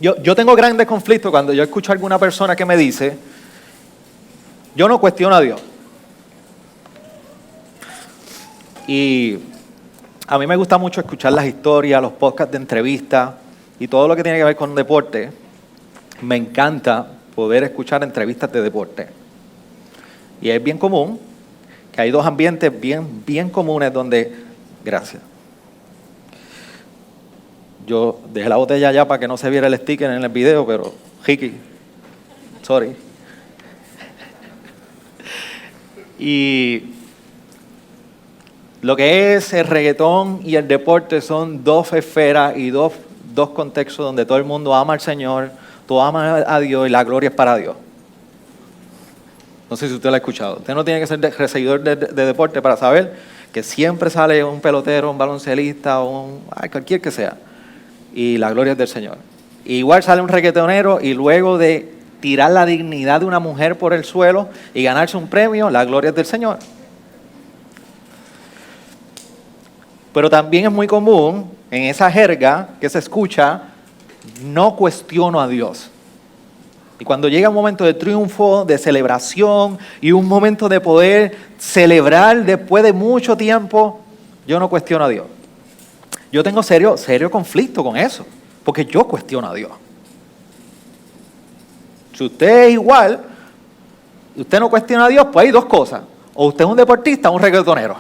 Yo tengo grandes conflictos cuando yo escucho a alguna persona que me dice, yo no cuestiono a Dios. Y a mí me gusta mucho escuchar las historias, los podcasts de entrevistas y todo lo que tiene que ver con deporte. Me encanta poder escuchar entrevistas de deporte. Y es bien común que hay dos ambientes bien comunes donde... Gracias. Yo dejé la botella allá para que no se viera el sticker en el video, pero... Ricky, sorry. Y lo que es el reggaetón y el deporte son dos esferas y dos contextos donde todo el mundo ama al Señor, todo ama a Dios y la gloria es para Dios. No sé si usted lo ha escuchado. Usted no tiene que ser seguidor de deporte para saber que siempre sale un pelotero, un baloncelista, cualquier que sea. Y la gloria es del Señor. Igual sale un reggaetonero y luego de tirar la dignidad de una mujer por el suelo y ganarse un premio, la gloria es del Señor. Pero también es muy común en esa jerga que se escucha, no cuestiono a Dios. Y cuando llega un momento de triunfo, de celebración y un momento de poder celebrar después de mucho tiempo, yo no cuestiono a Dios. Yo tengo serio conflicto con eso, porque yo cuestiono a Dios. Si usted es igual, y usted no cuestiona a Dios, pues hay dos cosas. O usted es un deportista o un reggaetonero.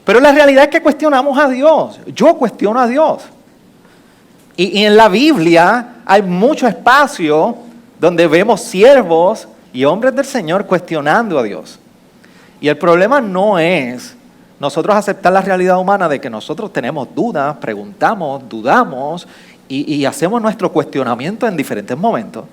Pero la realidad es que cuestionamos a Dios. Yo cuestiono a Dios. Y en la Biblia hay mucho espacio donde vemos siervos y hombres del Señor cuestionando a Dios. Y el problema no es nosotros aceptar la realidad humana de que nosotros tenemos dudas, preguntamos, dudamos y hacemos nuestro cuestionamiento en diferentes momentos.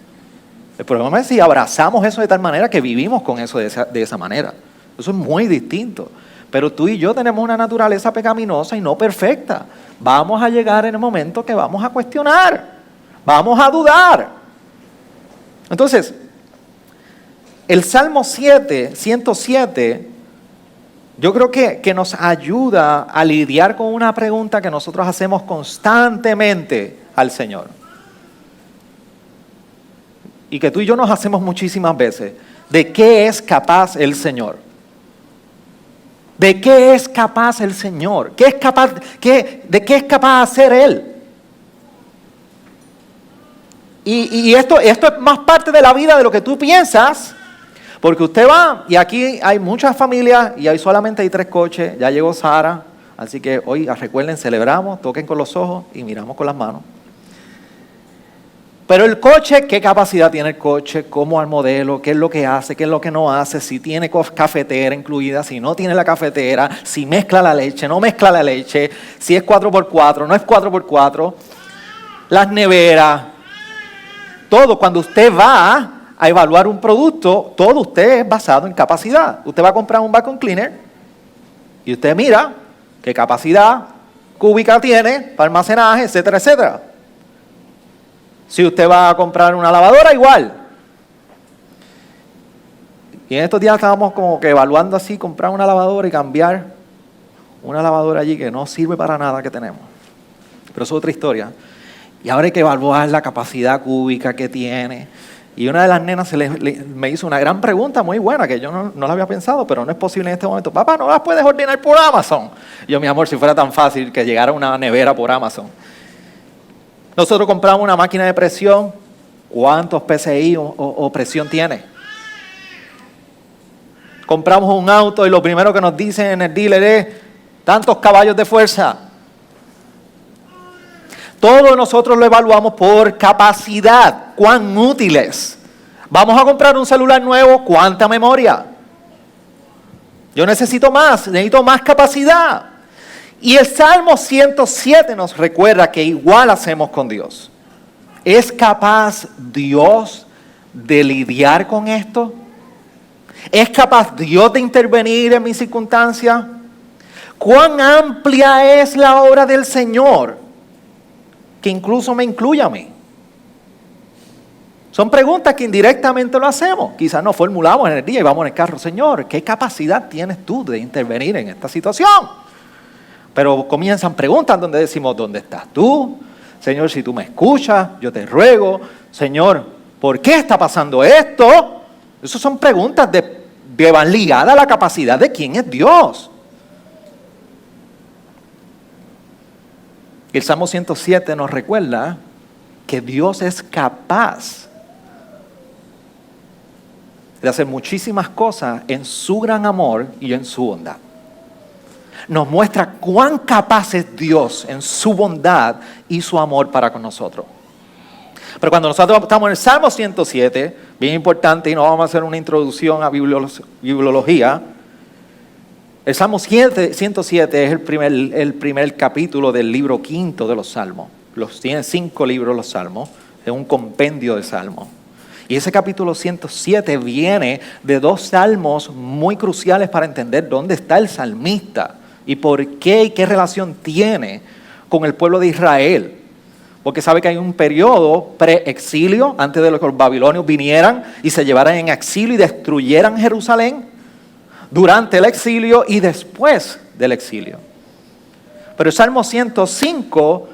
El problema es si abrazamos eso de tal manera que vivimos con eso de esa manera. Eso es muy distinto. Pero tú y yo tenemos una naturaleza pecaminosa y no perfecta. Vamos a llegar en el momento que vamos a cuestionar. Vamos a dudar. Entonces, el Salmo 107, yo creo que nos ayuda a lidiar con una pregunta que nosotros hacemos constantemente al Señor. Y que tú y yo nos hacemos muchísimas veces. ¿De qué es capaz el Señor? ¿De qué es capaz el Señor? ¿De qué es capaz de hacer Él? Y esto es más parte de la vida de lo que tú piensas, porque usted va, y aquí hay muchas familias, y solamente hay 3 coches, ya llegó Sara, así que hoy recuerden, celebramos, toquen con los ojos y miramos con las manos. Pero el coche, ¿qué capacidad tiene el coche? ¿Cómo al modelo? ¿Qué es lo que hace? ¿Qué es lo que no hace? Si tiene cafetera incluida, si no tiene la cafetera, si mezcla la leche, no mezcla la leche, si es 4x4, no es 4x4, las neveras, todo. Cuando usted va a evaluar un producto, todo usted es basado en capacidad. Usted va a comprar un vacuum cleaner y usted mira qué capacidad cúbica tiene para almacenaje, etcétera, etcétera. Si usted va a comprar una lavadora, igual. Y en estos días estábamos como que evaluando así, comprar una lavadora y cambiar una lavadora allí que no sirve para nada que tenemos. Pero eso es otra historia. Y ahora hay que evaluar la capacidad cúbica que tiene. Y una de las nenas me hizo una gran pregunta muy buena que yo no la había pensado, pero no es posible en este momento. Papá, ¿no las puedes ordenar por Amazon? Y yo, mi amor, si fuera tan fácil que llegara una nevera por Amazon. Nosotros compramos una máquina de presión. ¿Cuántos PSI o presión tiene? Compramos un auto y lo primero que nos dicen en el dealer es tantos caballos de fuerza. Todo nosotros lo evaluamos por capacidad. ¿Cuán útiles? Vamos a comprar un celular nuevo. ¿Cuánta memoria? Yo necesito más capacidad. Y el Salmo 107 nos recuerda que igual hacemos con Dios. ¿Es capaz Dios de lidiar con esto? ¿Es capaz Dios de intervenir en mi circunstancia? ¿Cuán amplia es la obra del Señor que incluso me incluye a mí? Son preguntas que indirectamente lo hacemos. Quizás nos formulamos en el día y vamos en el carro. Señor, ¿qué capacidad tienes tú de intervenir en esta situación? Pero comienzan preguntas donde decimos, ¿dónde estás tú? Señor, si tú me escuchas, yo te ruego, Señor, ¿por qué está pasando esto? Esas son preguntas que van ligadas a la capacidad de quién es Dios. El Salmo 107 nos recuerda que Dios es capaz de hacer muchísimas cosas en su gran amor y en su bondad. Nos muestra cuán capaz es Dios en su bondad y su amor para con nosotros. Pero cuando nosotros estamos en el Salmo 107, bien importante, y no vamos a hacer una introducción a bibliología, el Salmo 107 es el primer capítulo del libro quinto de los Salmos. Tiene 5 libros los Salmos, es un compendio de Salmos. Y ese capítulo 107 viene de 2 salmos muy cruciales para entender dónde está el salmista y por qué y qué relación tiene con el pueblo de Israel. Porque sabe que hay un periodo pre-exilio, antes de que los babilonios vinieran y se llevaran en exilio y destruyeran Jerusalén, durante el exilio y después del exilio. Pero el Salmo 105,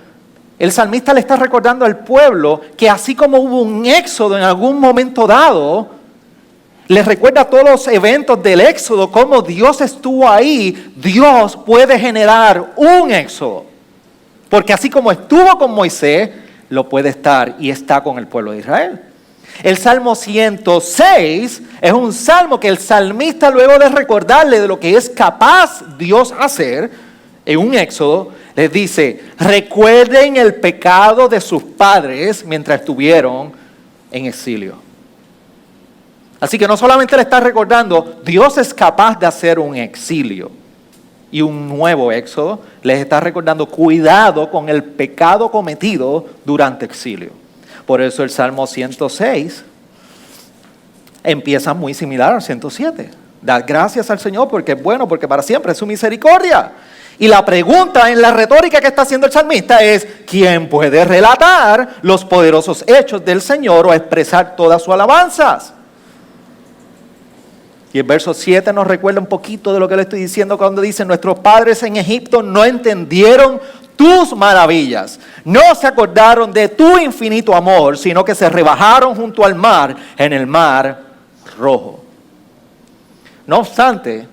el salmista le está recordando al pueblo que así como hubo un éxodo en algún momento dado, les recuerda todos los eventos del éxodo, cómo Dios estuvo ahí. Dios puede generar un éxodo. Porque así como estuvo con Moisés, lo puede estar y está con el pueblo de Israel. El Salmo 106 es un salmo que el salmista, luego de recordarle de lo que es capaz Dios hacer en un éxodo, les dice: recuerden el pecado de sus padres mientras estuvieron en exilio. Así que no solamente le está recordando, Dios es capaz de hacer un exilio y un nuevo éxodo, les está recordando cuidado con el pecado cometido durante exilio. Por eso el Salmo 106 empieza muy similar al 107. Dad gracias al Señor porque es bueno, porque para siempre es su misericordia. Y la pregunta en la retórica que está haciendo el salmista es: ¿quién puede relatar los poderosos hechos del Señor o expresar todas sus alabanzas? Y el verso 7 nos recuerda un poquito de lo que le estoy diciendo cuando dice: nuestros padres en Egipto no entendieron tus maravillas, no se acordaron de tu infinito amor, sino que se rebajaron junto al mar, en el mar rojo. No obstante,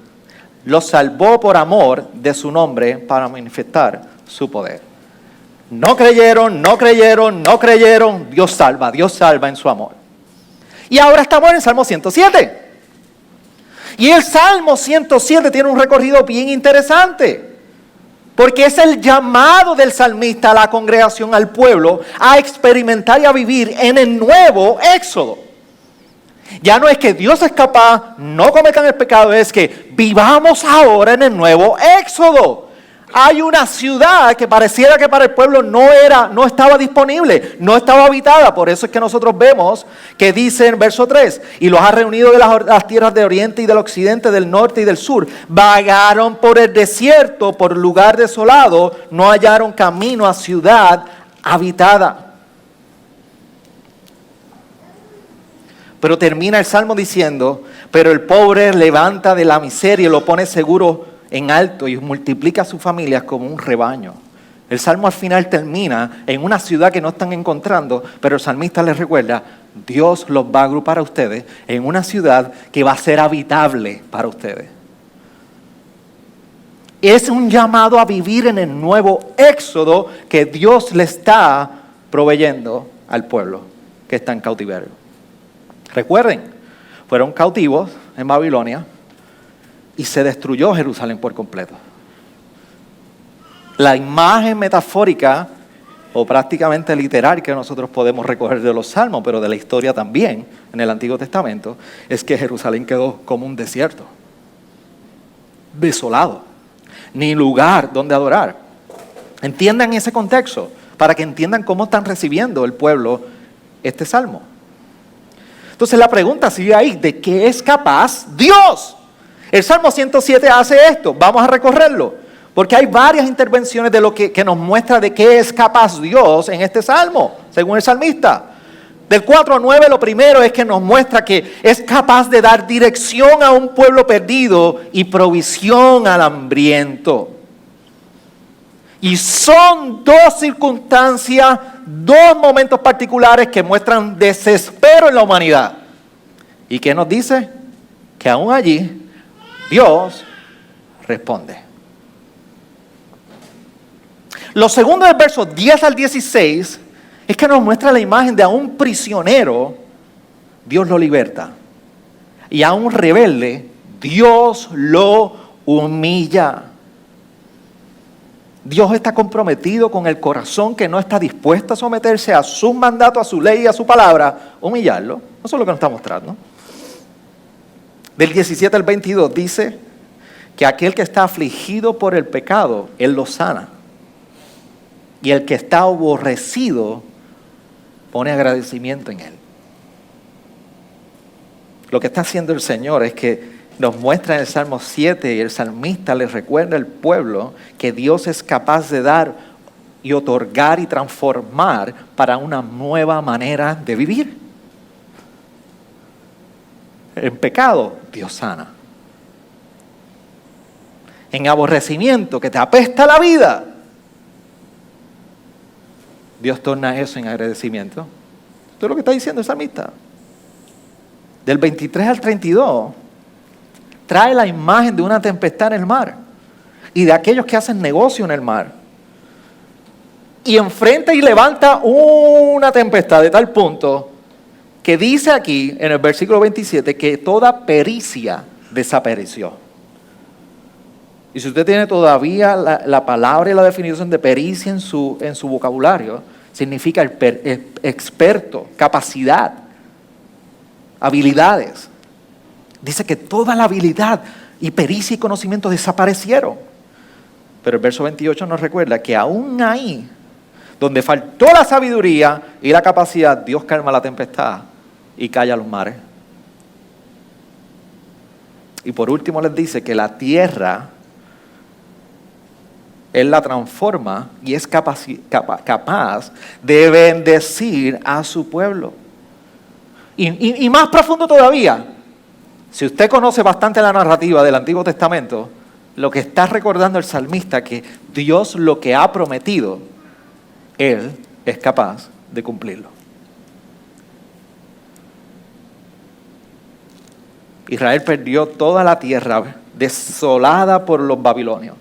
los salvó por amor de su nombre para manifestar su poder. No creyeron, Dios salva en su amor. Y ahora estamos en el Salmo 107. Y el Salmo 107 tiene un recorrido bien interesante, porque es el llamado del salmista a la congregación, al pueblo, a experimentar y a vivir en el nuevo éxodo. Ya no es que Dios es capaz, no cometan el pecado, es que vivamos ahora en el nuevo éxodo. Hay una ciudad que pareciera que para el pueblo no estaba disponible, no estaba habitada. Por eso es que nosotros vemos que dice en verso 3: y los ha reunido de las tierras de oriente y del occidente, del norte y del sur. Vagaron por el desierto, por lugar desolado, no hallaron camino a ciudad habitada. Pero termina el Salmo diciendo: pero el pobre levanta de la miseria y lo pone seguro en alto y multiplica a sus familias como un rebaño. El Salmo al final termina en una ciudad que no están encontrando, pero el salmista les recuerda: Dios los va a agrupar a ustedes en una ciudad que va a ser habitable para ustedes. Es un llamado a vivir en el nuevo éxodo que Dios le está proveyendo al pueblo que está en cautiverio. Recuerden, fueron cautivos en Babilonia y se destruyó Jerusalén por completo. La imagen metafórica o prácticamente literal que nosotros podemos recoger de los Salmos, pero de la historia también en el Antiguo Testamento, es que Jerusalén quedó como un desierto, desolado, ni lugar donde adorar. Entiendan ese contexto para que entiendan cómo están recibiendo el pueblo este Salmo. Entonces la pregunta sigue ahí: ¿de qué es capaz Dios? El Salmo 107 hace esto. Vamos a recorrerlo, porque hay varias intervenciones de lo que nos muestra de qué es capaz Dios en este Salmo, según el salmista. Del 4 a 9, lo primero es que nos muestra que es capaz de dar dirección a un pueblo perdido y provisión al hambriento. Y son dos circunstancias, dos momentos particulares que muestran desespero en la humanidad. ¿Y qué nos dice? Que aún allí Dios responde. Lo segundo del verso 10 al 16 es que nos muestra la imagen de a un prisionero, Dios lo liberta. Y a un rebelde, Dios lo humilla. Dios está comprometido con el corazón que no está dispuesto a someterse a su mandato, a su ley y a su palabra, humillarlo. Eso es lo que nos está mostrando. Del 17 al 22 dice que aquel que está afligido por el pecado, Él lo sana. Y el que está aborrecido, pone agradecimiento en Él. Lo que está haciendo el Señor es que nos muestra en el Salmo 7 y el salmista le recuerda al pueblo que Dios es capaz de dar y otorgar y transformar para una nueva manera de vivir. En pecado, Dios sana. En aborrecimiento, que te apesta la vida, Dios torna eso en agradecimiento. Esto es lo que está diciendo el salmista. Del 23 al 32, trae la imagen de una tempestad en el mar y de aquellos que hacen negocio en el mar. Y enfrenta y levanta una tempestad de tal punto que dice aquí en el versículo 27 que toda pericia desapareció. Y si usted tiene todavía la palabra y la definición de pericia en su vocabulario, significa experto, capacidad, habilidades. Dice que toda la habilidad y pericia y conocimiento desaparecieron. Pero el verso 28 nos recuerda que aún ahí, donde faltó la sabiduría y la capacidad, Dios calma la tempestad y calla los mares. Y por último les dice que la tierra, Él la transforma y es capaz de bendecir a su pueblo. Y más profundo todavía, si usted conoce bastante la narrativa del Antiguo Testamento, lo que está recordando el salmista que Dios lo que ha prometido, Él es capaz de cumplirlo. Israel perdió toda la tierra desolada por los babilonios.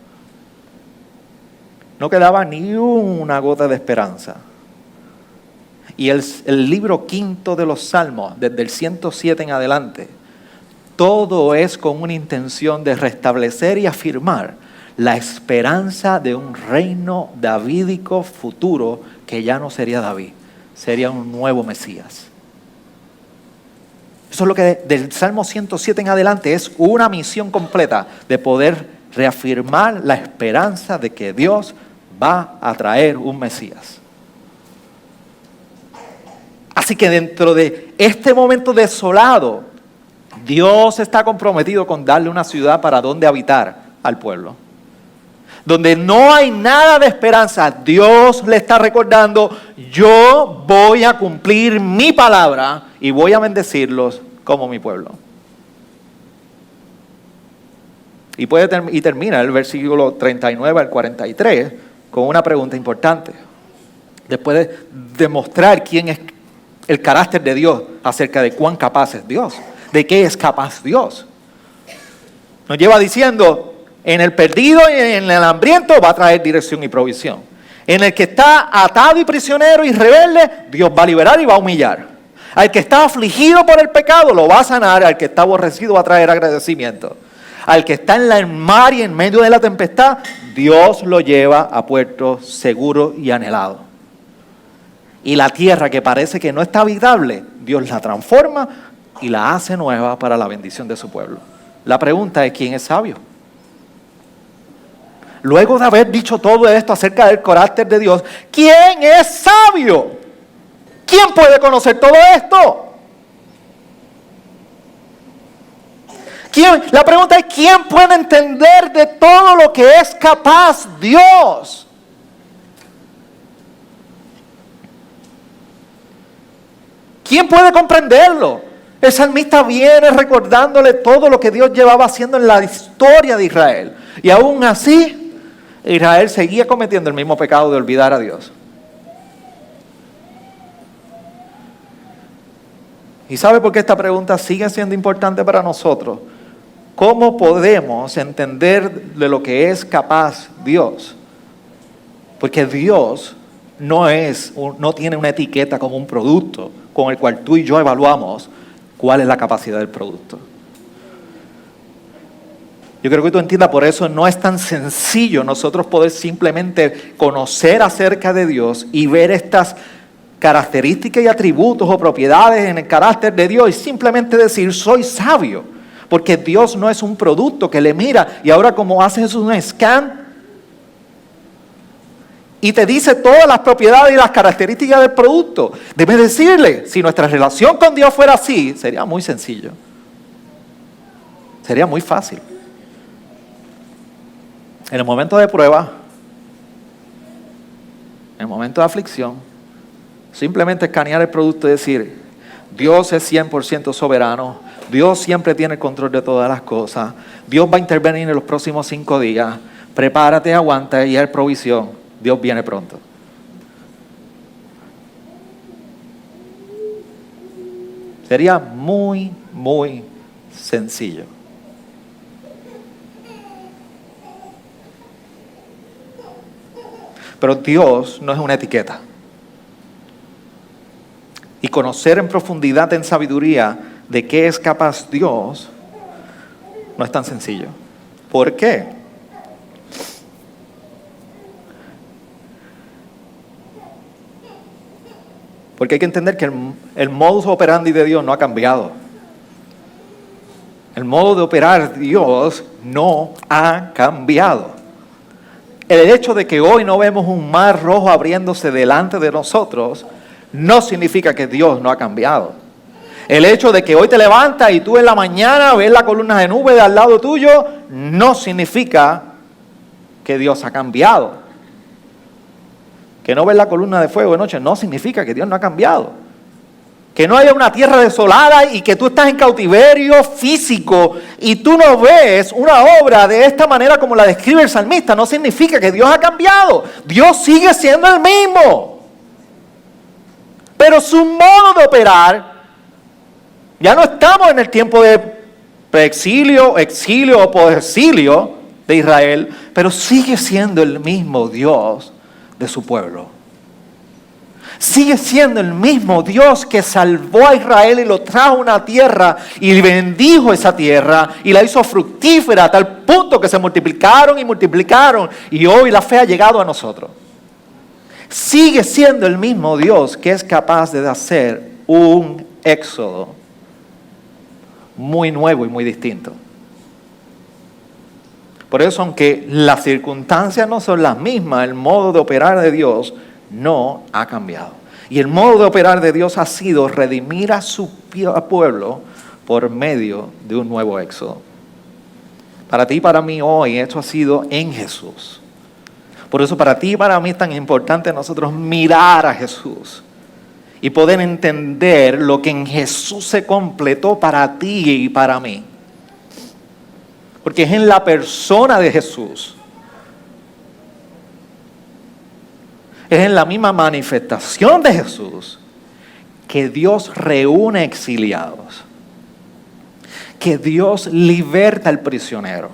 No quedaba ni una gota de esperanza. Y el libro quinto de los Salmos, desde el 107 en adelante, todo es con una intención de restablecer y afirmar la esperanza de un reino davídico futuro que ya no sería David, sería un nuevo Mesías. Eso es lo que del Salmo 107 en adelante es una misión completa de poder reafirmar la esperanza de que Dios va a traer un Mesías. Así que dentro de este momento desolado, Dios está comprometido con darle una ciudad para donde habitar al pueblo. Donde no hay nada de esperanza, Dios le está recordando, yo voy a cumplir mi palabra y voy a bendecirlos como mi pueblo. Y termina el versículo 39 al 43 con una pregunta importante. Después de demostrar quién es el carácter de Dios acerca de cuán capaz es Dios, de qué es capaz Dios. Nos lleva diciendo, en el perdido y en el hambriento va a traer dirección y provisión. En el que está atado y prisionero y rebelde, Dios va a liberar y va a humillar. Al que está afligido por el pecado, lo va a sanar. Al que está aborrecido, va a traer agradecimiento. Al que está en el mar y en medio de la tempestad, Dios lo lleva a puerto seguro y anhelado. Y la tierra que parece que no está habitable, Dios la transforma y la hace nueva para la bendición de su pueblo. La pregunta es, ¿quién es sabio? Luego de haber dicho todo esto acerca del carácter de Dios, ¿quién es sabio? ¿Quién puede conocer todo esto? La pregunta es, ¿quién puede entender de todo lo que es capaz Dios? ¿Quién puede comprenderlo? El salmista viene recordándole todo lo que Dios llevaba haciendo en la historia de Israel. Y aún así, Israel seguía cometiendo el mismo pecado de olvidar a Dios. ¿Y sabe por qué esta pregunta sigue siendo importante para nosotros? ¿Cómo podemos entender de lo que es capaz Dios? Porque Dios no tiene una etiqueta como un producto con el cual tú y yo evaluamos cuál es la capacidad del producto. Yo creo que tú entiendas, por eso no es tan sencillo nosotros poder simplemente conocer acerca de Dios y ver estas características y atributos o propiedades en el carácter de Dios y simplemente decir, soy sabio. Porque Dios no es un producto que le mira y ahora como haces un scan y te dice todas las propiedades y las características del producto. Debes decirle, si nuestra relación con Dios fuera así, sería muy sencillo. Sería muy fácil. En el momento de prueba, en el momento de aflicción, simplemente escanear el producto y decir, Dios es 100% soberano, Dios siempre tiene el control de todas las cosas, Dios va a intervenir en los próximos 5 días, prepárate, aguanta y hay provisión, Dios viene pronto. Sería muy, muy sencillo. Pero Dios no es una etiqueta. Y conocer en profundidad, en sabiduría, de qué es capaz Dios, no es tan sencillo. ¿Por qué? Porque hay que entender que el modus operandi de Dios no ha cambiado. El modo de operar de Dios no ha cambiado. El hecho de que hoy no vemos un mar rojo abriéndose delante de nosotros no significa que Dios no ha cambiado. El hecho de que hoy te levantas y tú en la mañana ves la columna de nube de al lado tuyo no significa que Dios ha cambiado. Que no ves la columna de fuego de noche no significa que Dios no ha cambiado. Que no haya una tierra desolada y que tú estás en cautiverio físico y tú no ves una obra de esta manera como la describe el salmista, no significa que Dios ha cambiado. Dios sigue siendo el mismo. Pero su modo de operar, ya no estamos en el tiempo de preexilio, exilio o posexilio de Israel, pero sigue siendo el mismo Dios de su pueblo. Sigue siendo el mismo Dios que salvó a Israel y lo trajo a una tierra y bendijo esa tierra y la hizo fructífera a tal punto que se multiplicaron y hoy la fe ha llegado a nosotros. Sigue siendo el mismo Dios que es capaz de hacer un éxodo muy nuevo y muy distinto. Por eso, aunque las circunstancias no son las mismas, el modo de operar de Dios no ha cambiado. Y el modo de operar de Dios ha sido redimir a su pueblo por medio de un nuevo éxodo. Para ti y para mí hoy esto ha sido en Jesús. Por eso para ti y para mí es tan importante nosotros mirar a Jesús y poder entender lo que en Jesús se completó para ti y para mí. Porque es en la persona de Jesús, es en la misma manifestación de Jesús que Dios reúne exiliados, que Dios liberta al prisionero,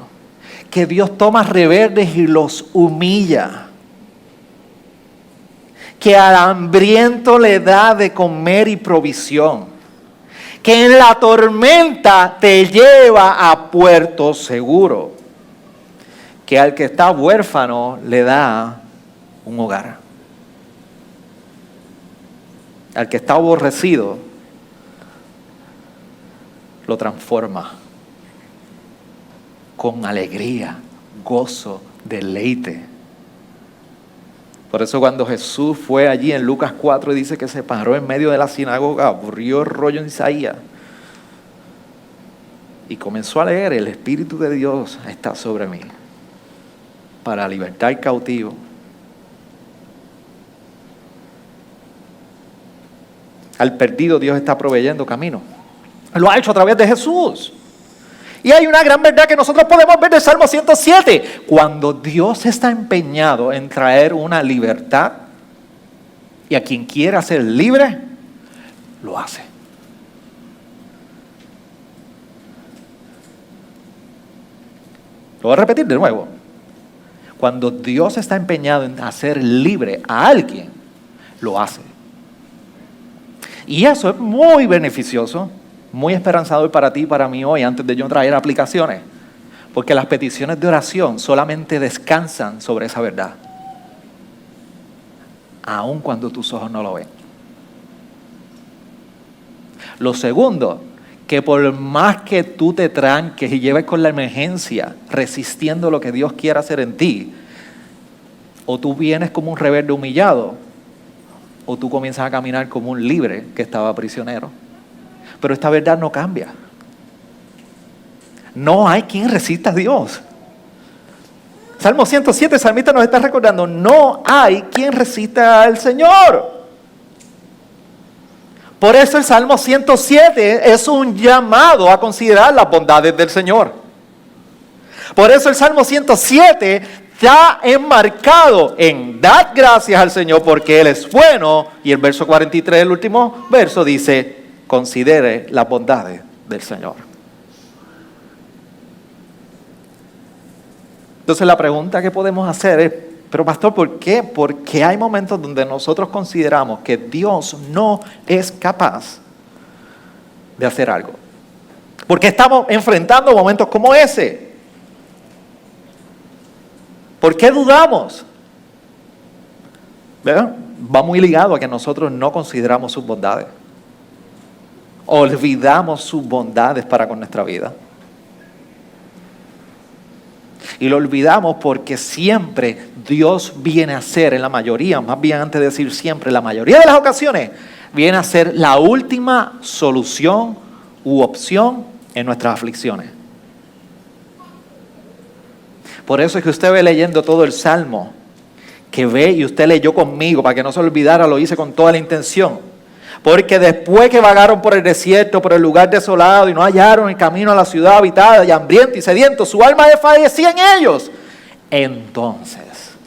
que Dios toma rebeldes y los humilla, que al hambriento le da de comer y provisión, que en la tormenta te lleva a puerto seguro, que al que está huérfano le da un hogar. Al que está aborrecido, lo transforma con alegría, gozo, deleite. Por eso cuando Jesús fue allí en Lucas 4 y dice que se paró en medio de la sinagoga, aburrió el rollo en Isaías y comenzó a leer, el Espíritu de Dios está sobre mí para libertar cautivos, al perdido Dios está proveyendo camino. Lo ha hecho a través de Jesús. Y hay una gran verdad que nosotros podemos ver del Salmo 107. Cuando Dios está empeñado en traer una libertad, y a quien quiera ser libre, lo hace. Lo voy a repetir de nuevo. Cuando Dios está empeñado en hacer libre a alguien, lo hace. Y eso es muy beneficioso, muy esperanzador para ti y para mí hoy, antes de yo traer aplicaciones. Porque las peticiones de oración solamente descansan sobre esa verdad. Aun cuando tus ojos no lo ven. Lo segundo, que por más que tú te tranques y lleves con la emergencia, resistiendo lo que Dios quiere hacer en ti, o tú vienes como un rebelde humillado, o tú comienzas a caminar como un libre que estaba prisionero. Pero esta verdad no cambia. No hay quien resista a Dios. Salmo 107, el salmista nos está recordando, no hay quien resista al Señor. Por eso el Salmo 107 es un llamado a considerar las bondades del Señor. Por eso el Salmo 107 está enmarcado en dar gracias al Señor porque Él es bueno. Y el verso 43, el último verso, dice, considere las bondades del Señor. Entonces la pregunta que podemos hacer es, pero pastor, ¿por qué? Porque hay momentos donde nosotros consideramos que Dios no es capaz de hacer algo. Porque estamos enfrentando momentos como ese. ¿Por qué dudamos? ¿Verdad? Va muy ligado a que nosotros no consideramos sus bondades. Olvidamos sus bondades para con nuestra vida. Y lo olvidamos porque siempre Dios viene a ser, en la mayoría, más bien antes de decir siempre, la mayoría de las ocasiones, viene a ser la última solución u opción en nuestras aflicciones. Por eso es que usted ve leyendo todo el Salmo, que ve y usted leyó conmigo, para que no se olvidara, lo hice con toda la intención. Porque después que vagaron por el desierto, por el lugar desolado, y no hallaron el camino a la ciudad habitada, y hambriento y sediento, su alma desfallecía en ellos. Entonces,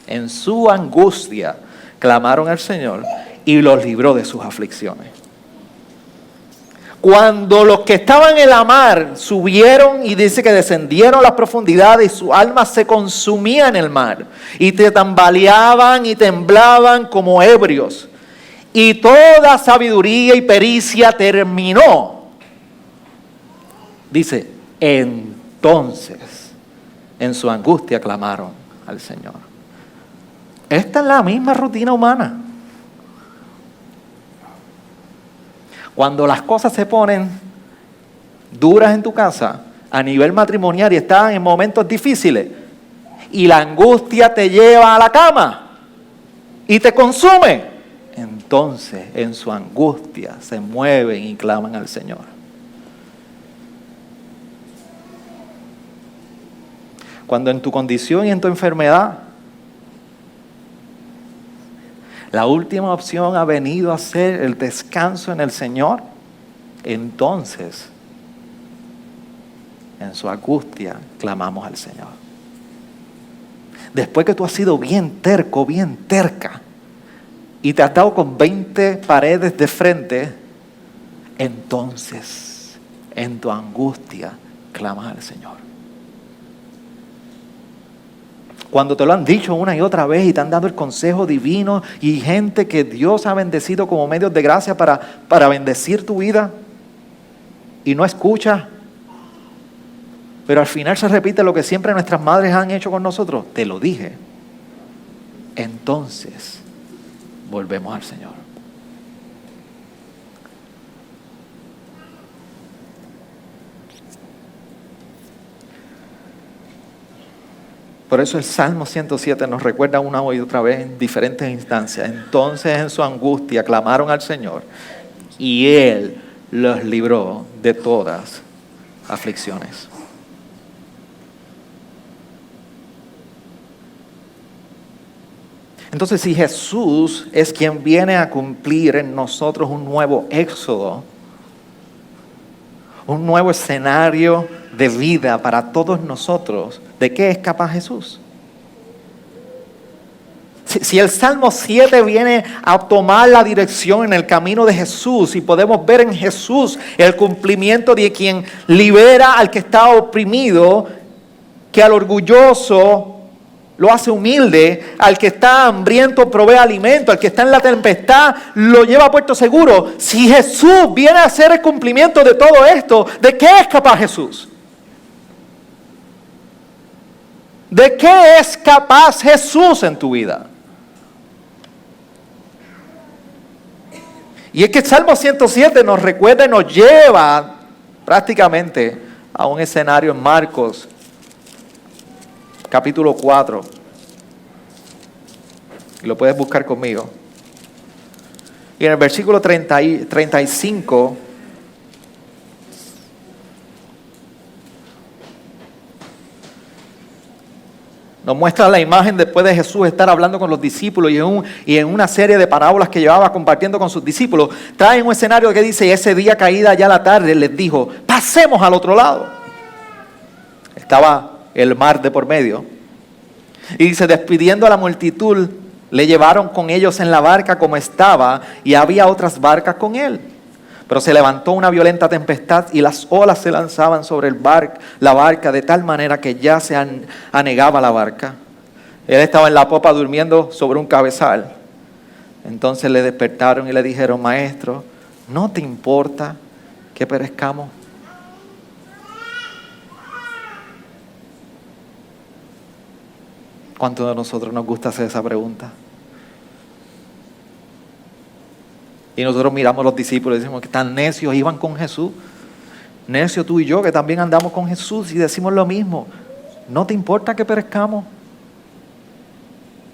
en su angustia, clamaron al Señor y los libró de sus aflicciones. Cuando los que estaban en la mar subieron y dice que descendieron a las profundidades y su alma se consumía en el mar y te tambaleaban y temblaban como ebrios y toda sabiduría y pericia terminó. Dice, entonces en su angustia clamaron al Señor. Esta es la misma rutina humana. Cuando las cosas se ponen duras en tu casa, a nivel matrimonial y están en momentos difíciles, y la angustia te lleva a la cama y te consume, entonces en su angustia se mueven y claman al Señor. Cuando en tu condición y en tu enfermedad, la última opción ha venido a ser el descanso en el Señor, entonces, en su angustia, clamamos al Señor. Después que tú has sido bien terco, bien terca, y te has dado con 20 paredes de frente, entonces, en tu angustia, clamas al Señor. Cuando te lo han dicho una y otra vez y te han dado el consejo divino y gente que Dios ha bendecido como medios de gracia para bendecir tu vida y no escuchas, pero al final se repite lo que siempre nuestras madres han hecho con nosotros. Te lo dije. Entonces, volvemos al Señor. Por eso el Salmo 107 nos recuerda una y otra vez en diferentes instancias. Entonces en su angustia clamaron al Señor y Él los libró de todas aflicciones. Entonces, si Jesús es quien viene a cumplir en nosotros un nuevo éxodo, un nuevo escenario de vida para todos nosotros, ¿de qué es capaz Jesús? Si el Salmo 7 viene a tomar la dirección en el camino de Jesús y podemos ver en Jesús el cumplimiento de quien libera al que está oprimido, que al orgulloso lo hace humilde, al que está hambriento provee alimento, al que está en la tempestad lo lleva a puerto seguro. Si Jesús viene a hacer el cumplimiento de todo esto, ¿de qué es capaz Jesús? ¿De qué es capaz Jesús en tu vida? Y es que el Salmo 107 nos recuerda y nos lleva prácticamente a un escenario en Marcos, capítulo 4. Y lo puedes buscar conmigo. Y en el versículo 35, nos muestra la imagen después de Jesús estar hablando con los discípulos y en una serie de parábolas que llevaba compartiendo con sus discípulos. Trae un escenario que dice: y ese día caída ya la tarde les dijo, pasemos al otro lado. Estaba el mar de por medio. Y dice, despidiendo a la multitud, le llevaron con ellos en la barca como estaba, y había otras barcas con él. Pero se levantó una violenta tempestad y las olas se lanzaban sobre la barca de tal manera que ya se anegaba la barca. Él estaba en la popa durmiendo sobre un cabezal. Entonces le despertaron y le dijeron, maestro, ¿no te importa que perezcamos? ¿Cuántos de nosotros nos gusta hacer esa pregunta? Y nosotros miramos a los discípulos y decimos que tan necios iban con Jesús. Necio tú y yo que también andamos con Jesús y decimos lo mismo. ¿No te importa que perezcamos?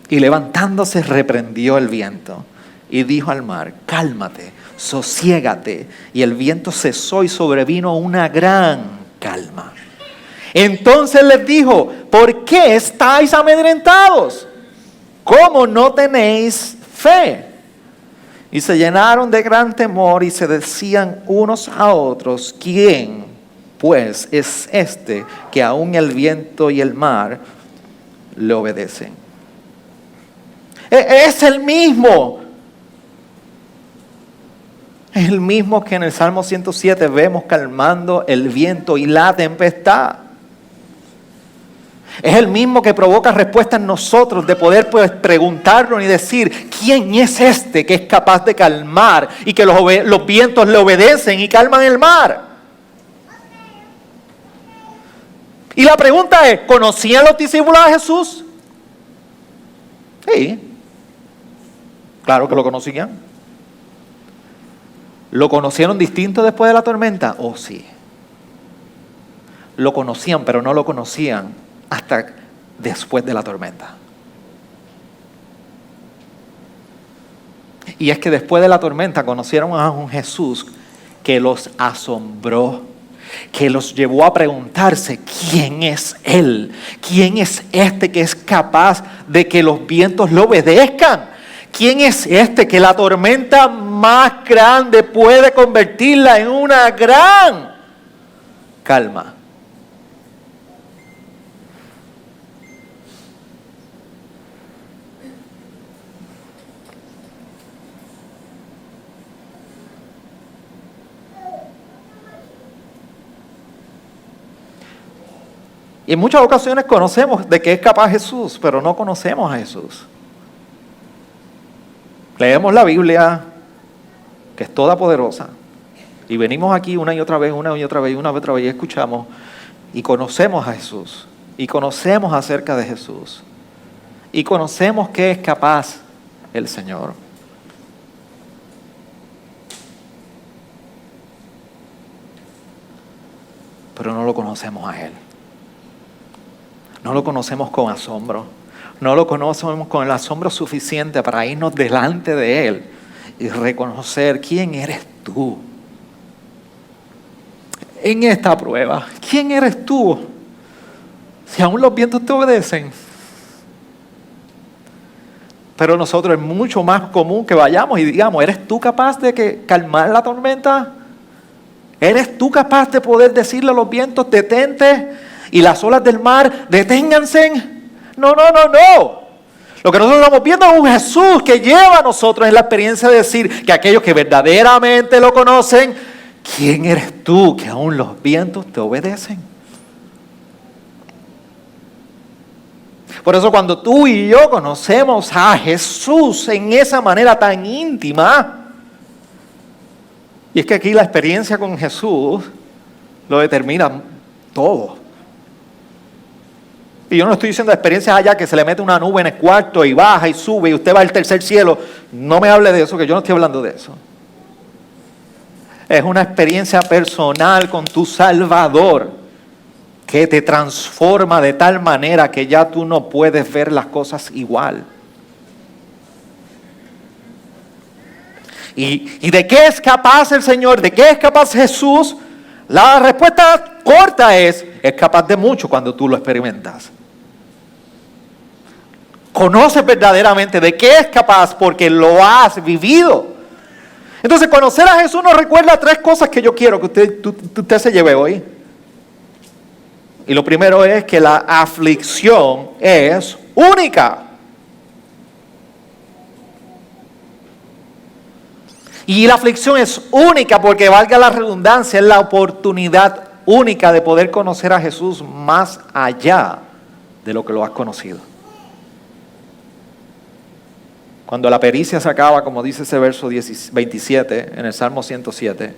Y levantándose reprendió el viento y dijo al mar, cálmate, sosiégate. Y el viento cesó y sobrevino una gran calma. Entonces les dijo, ¿por qué estáis amedrentados? ¿Cómo no tenéis fe? Y se llenaron de gran temor y se decían unos a otros, ¿quién pues es este que aún el viento y el mar le obedecen? Es el mismo. Es el mismo que en el Salmo 107 vemos calmando el viento y la tempestad. Es el mismo que provoca respuesta en nosotros de poder preguntarnos y decir, ¿quién es este que es capaz de calmar y que los vientos le obedecen y calman el mar? Y la pregunta es, ¿conocían los discípulos a Jesús? Sí, claro que lo conocían. ¿Lo conocieron distinto después de la tormenta? Oh, sí. Lo conocían, pero no lo conocían hasta después de la tormenta. Y es que después de la tormenta conocieron a un Jesús que los asombró, que los llevó a preguntarse, ¿quién es Él? ¿Quién es este que es capaz de que los vientos le obedezcan? ¿Quién es este que la tormenta más grande puede convertirla en una gran calma? Y en muchas ocasiones conocemos de qué es capaz Jesús, pero no conocemos a Jesús. Leemos la Biblia, que es toda poderosa, y venimos aquí una y otra vez, y escuchamos, y conocemos a Jesús, y conocemos acerca de Jesús, y conocemos qué es capaz el Señor. Pero no lo conocemos a Él. No lo conocemos con asombro. No lo conocemos con el asombro suficiente para irnos delante de Él y reconocer quién eres tú. En esta prueba, ¿quién eres tú? Si aún los vientos te obedecen. Pero nosotros es mucho más común que vayamos y digamos, ¿eres tú capaz de calmar la tormenta? ¿Eres tú capaz de poder decirle a los vientos, detente, y las olas del mar, deténganse? No, no, no, no. Lo que nosotros estamos viendo es un Jesús que lleva a nosotros en la experiencia de decir que aquellos que verdaderamente lo conocen, ¿quién eres tú que aún los vientos te obedecen? Por eso cuando tú y yo conocemos a Jesús en esa manera tan íntima, y es que aquí la experiencia con Jesús lo determina todo. Y yo no estoy diciendo experiencias allá que se le mete una nube en el cuarto y baja y sube y usted va al tercer cielo. No me hable de eso, que yo no estoy hablando de eso. Es una experiencia personal con tu Salvador que te transforma de tal manera que ya tú no puedes ver las cosas igual. ¿Y de qué es capaz el Señor? ¿De qué es capaz Jesús? La respuesta corta es capaz de mucho cuando tú lo experimentas. Conoces verdaderamente de qué es capaz porque lo has vivido. Entonces, conocer a Jesús nos recuerda 3 cosas que yo quiero que usted se lleve hoy. Y lo primero es que la aflicción es única. Y la aflicción es única porque, valga la redundancia, es la oportunidad única de poder conocer a Jesús más allá de lo que lo has conocido. Cuando la pericia se acaba, como dice ese verso 27 en el Salmo 107,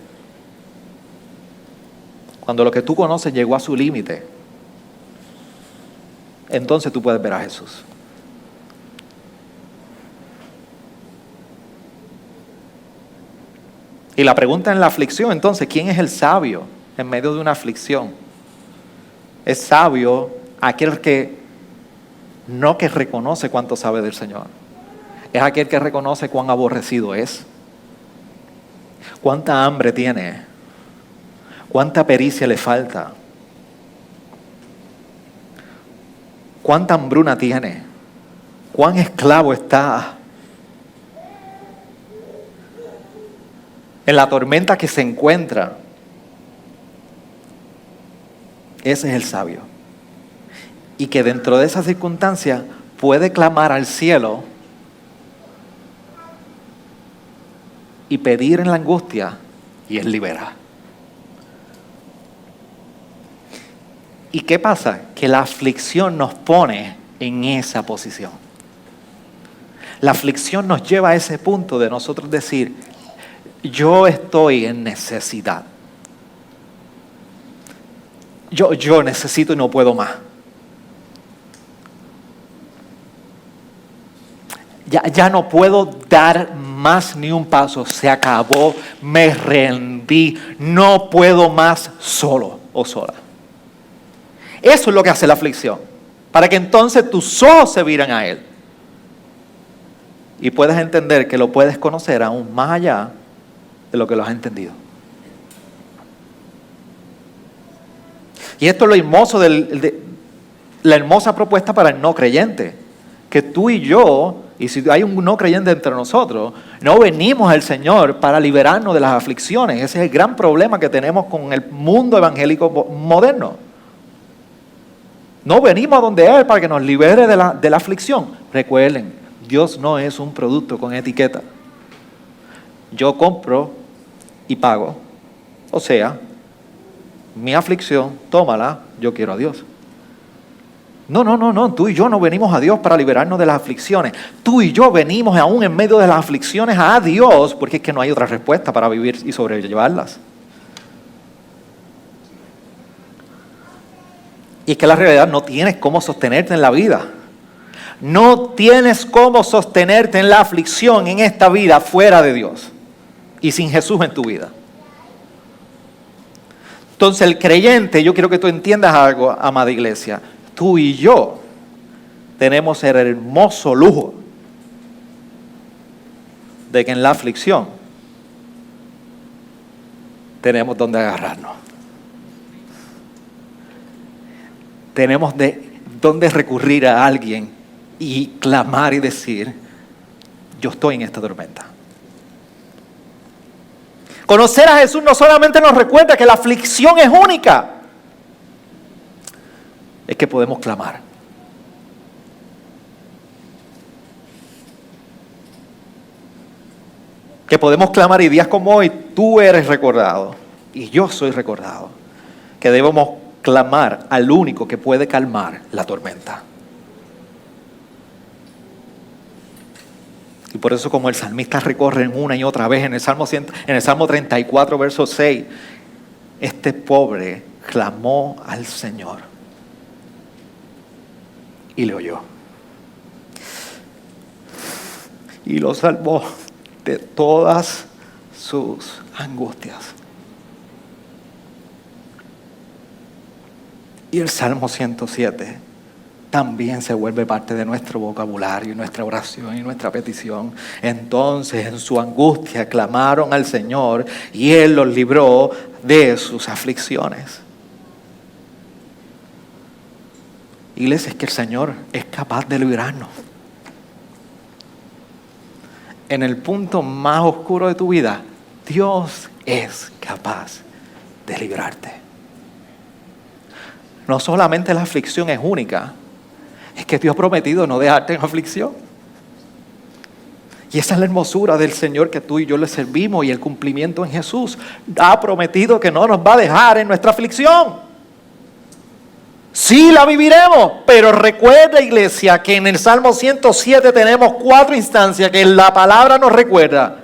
cuando lo que tú conoces llegó a su límite, entonces tú puedes ver a Jesús. Y la pregunta en la aflicción, entonces, ¿quién es el sabio en medio de una aflicción? Es sabio aquel que no que reconoce cuánto sabe del Señor. Es aquel que reconoce cuán aborrecido es, cuánta hambre tiene, cuánta pericia le falta, cuánta hambruna tiene, cuán esclavo está. En la tormenta que se encuentra, ese es el sabio. Y que dentro de esa circunstancia puede clamar al cielo y pedir en la angustia y Él libera. ¿Y qué pasa? Que la aflicción nos pone en esa posición. La aflicción nos lleva a ese punto de nosotros decir, yo estoy en necesidad. Yo necesito y no puedo más. Ya no puedo dar más ni un paso. Se acabó, me rendí. No puedo más solo o sola. Eso es lo que hace la aflicción. Para que entonces tus ojos se viran a Él. Y puedes entender que lo puedes conocer aún más allá de lo que lo has entendido. Y esto es lo hermoso la hermosa propuesta para el no creyente. Que tú y yo, y si hay un no creyente entre nosotros, no venimos al Señor para liberarnos de las aflicciones. Ese es el gran problema que tenemos con el mundo evangélico moderno. No venimos a donde Él para que nos libere de la aflicción. Recuerden, Dios no es un producto con etiqueta. Yo compro y pago. O sea, mi aflicción, tómala, yo quiero a Dios. No, tú y yo no venimos a Dios para liberarnos de las aflicciones. Tú y yo venimos aún en medio de las aflicciones a Dios, porque es que no hay otra respuesta para vivir y sobrellevarlas. Y es que la realidad no tienes cómo sostenerte en la vida. No tienes cómo sostenerte en la aflicción en esta vida fuera de Dios y sin Jesús en tu vida. Entonces el creyente, yo quiero que tú entiendas algo, amada iglesia. Tú y yo tenemos el hermoso lujo de que en la aflicción tenemos donde agarrarnos. Tenemos de donde recurrir a alguien y clamar y decir, yo estoy en esta tormenta. Conocer a Jesús no solamente nos recuerda que la aflicción es única, es que podemos clamar. Que podemos clamar y días como hoy tú eres recordado y yo soy recordado. Que debemos clamar al único que puede calmar la tormenta. Y por eso, como el salmista recorre una y otra vez en el Salmo 34, verso 6, este pobre clamó al Señor y le oyó. Y lo salvó de todas sus angustias. Y el Salmo 107 también se vuelve parte de nuestro vocabulario, nuestra oración y nuestra petición. Entonces, en su angustia clamaron al Señor y Él los libró de sus aflicciones. Iglesia, es que el Señor es capaz de librarnos. En el punto más oscuro de tu vida, Dios es capaz de librarte. No solamente la aflicción es única, es que Dios ha prometido no dejarte en aflicción. Y esa es la hermosura del Señor que tú y yo le servimos, y el cumplimiento en Jesús. Ha prometido que no nos va a dejar en nuestra aflicción. Sí la viviremos, pero recuerda, iglesia, que en el Salmo 107 tenemos 4 instancias que la palabra nos recuerda.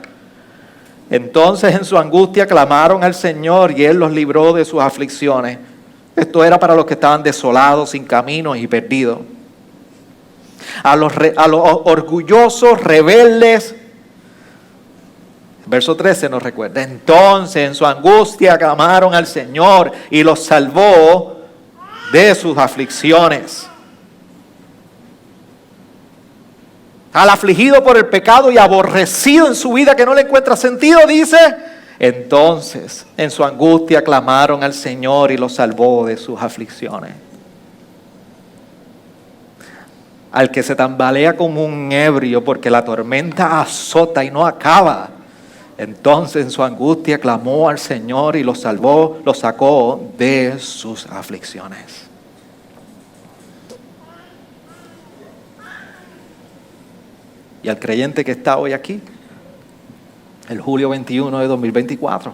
Entonces en su angustia clamaron al Señor y Él los libró de sus aflicciones. Esto era para los que estaban desolados, sin caminos y perdidos. A los orgullosos, rebeldes. Verso 13 nos recuerda. Entonces en su angustia clamaron al Señor y los salvó de sus aflicciones. Al afligido por el pecado y aborrecido en su vida que no le encuentra sentido, dice, entonces en su angustia clamaron al Señor y los salvó de sus aflicciones. Al que se tambalea como un ebrio porque la tormenta azota y no acaba, entonces en su angustia clamó al Señor y los salvó, los sacó de sus aflicciones. Y al creyente que está hoy aquí, el julio 21 de 2024,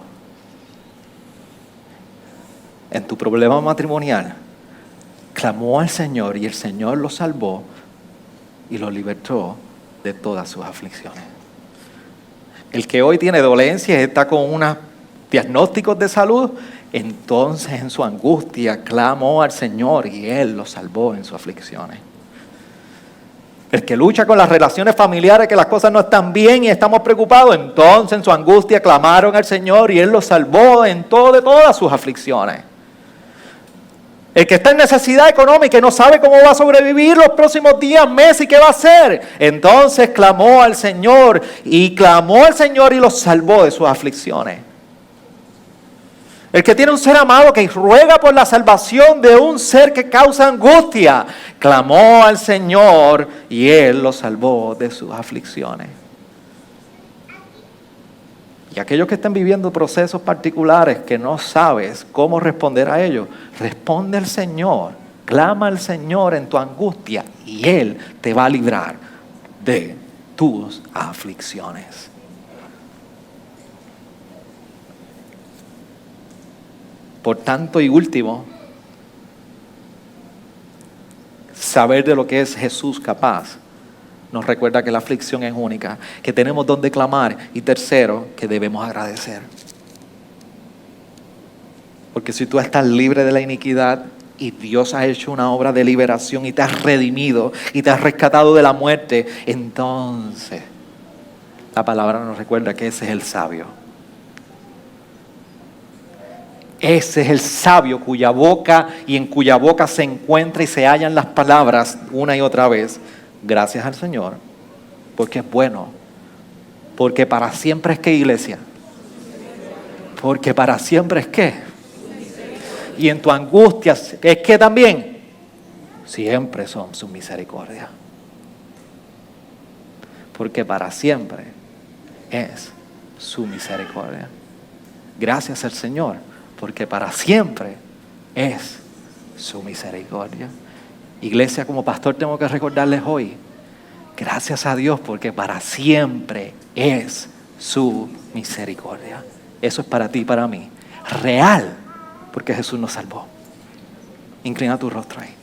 en tu problema matrimonial, clamó al Señor y el Señor lo salvó y lo libertó de todas sus aflicciones. El que hoy tiene dolencias, está con unos diagnósticos de salud, entonces en su angustia clamó al Señor y Él lo salvó en sus aflicciones. El que lucha con las relaciones familiares, que las cosas no están bien y estamos preocupados, entonces en su angustia clamaron al Señor y Él los salvó de todas sus aflicciones. El que está en necesidad económica y no sabe cómo va a sobrevivir los próximos días, meses y qué va a hacer, entonces clamó al Señor y los salvó de sus aflicciones. El que tiene un ser amado que ruega por la salvación de un ser que causa angustia, clamó al Señor y Él lo salvó de sus aflicciones. Y aquellos que están viviendo procesos particulares que no sabes cómo responder a ellos, responde al Señor, clama al Señor en tu angustia y Él te va a librar de tus aflicciones. Por tanto y último, saber de lo que es Jesús capaz nos recuerda que la aflicción es única, que tenemos donde clamar, y tercero, que debemos agradecer. Porque si tú estás libre de la iniquidad y Dios ha hecho una obra de liberación y te has redimido y te has rescatado de la muerte, entonces la palabra nos recuerda que ese es el sabio. Ese es el sabio cuya boca y en cuya boca se encuentra y se hallan las palabras una y otra vez. Gracias al Señor, porque es bueno. Porque para siempre es que, iglesia. Porque para siempre es que. Y en tu angustia es que también. Siempre son sus misericordias. Porque para siempre es su misericordia. Gracias al Señor, porque para siempre es su misericordia. Iglesia, como pastor tengo que recordarles hoy, gracias a Dios porque para siempre es su misericordia. Eso es para ti y para mí. Real, porque Jesús nos salvó. Inclina tu rostro ahí.